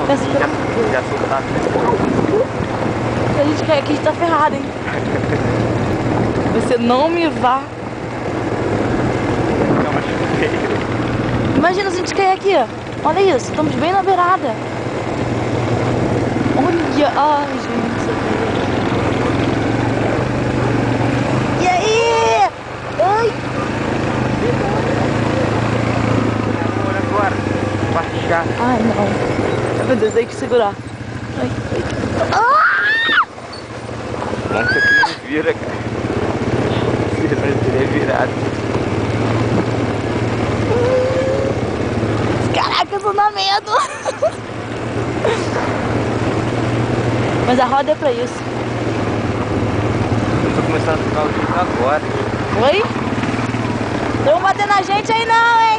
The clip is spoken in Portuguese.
Já soltar. Se a gente cair aqui, a gente tá ferrado, hein? Você não me vá. Imagina se a gente cair aqui, ó. Olha isso, estamos bem na beirada. Olha, ai, gente. E aí? Ai. Olha agora. Baixar. Ai, não. Meu Deus, tem que segurar. Ai, ai. Ah! Nossa, que não vira, cara. Se não teria virado. Caraca, eu tô na medo. Mas a roda é pra isso. Eu tô começando a ficar o vídeo agora. Oi? Não vão bater na gente aí não, hein?